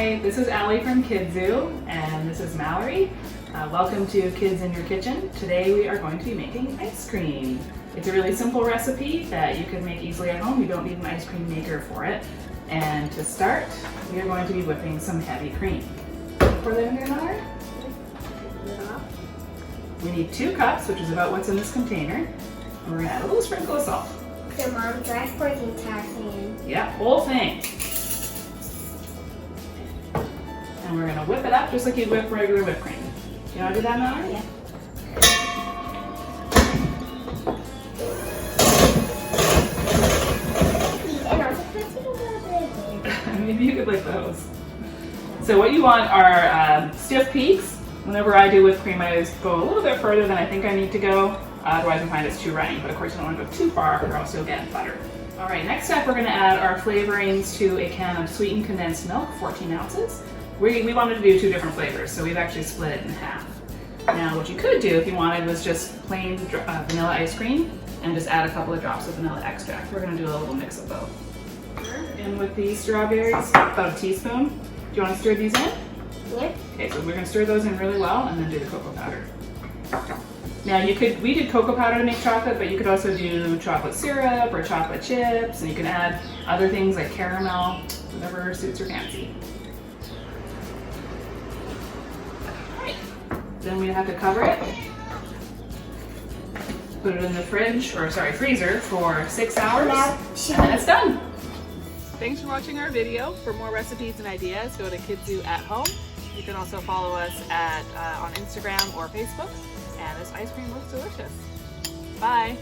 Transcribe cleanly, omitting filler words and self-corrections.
Hi, this is Allie from Kidzu, and this is Mallory. Welcome to Kids in Your Kitchen. Today we are going to be making ice cream. It's a really simple recipe that you can make easily at home. You don't need an ice cream maker for it. And to start, we are going to be whipping some heavy cream. Pour that in there, Mallory. We need 2 cups, which is about what's in this container. And we're going to add a little sprinkle of salt. So Mom, dry pour the entire thing in. Yeah, whole thing. And we're going to whip it up just like you'd whip regular whipped cream. You want to do that, Mallory? Yeah. And also press it a little bit. Maybe you could lick those. So what you want are stiff peaks. Whenever I do whipped cream, I always go a little bit further than I think I need to go. Otherwise I find it's too runny, but of course you don't want to go too far or else you'll get butter. All right, next up we're going to add our flavorings to a can of sweetened condensed milk, 14 ounces. We wanted to do 2 different flavors, so we've actually split it in half. Now what you could do if you wanted was just plain vanilla ice cream and just add a couple of drops of vanilla extract. We're going to do a little mix of both. And with the strawberries, about a teaspoon. Do you want to stir these in? Yeah. Okay, so we're going to stir those in really well and then do the cocoa powder. Now we did cocoa powder to make chocolate, but you could also do chocolate syrup or chocolate chips, and you can add other things like caramel, whatever suits your fancy. Alright, then we have to cover it. Put it in the freezer for 6 hours, and then it's done. Thanks for watching our video. For more recipes and ideas, go to Kidzu at Home. You can also follow us on Instagram or Facebook. And this ice cream looks delicious. Bye.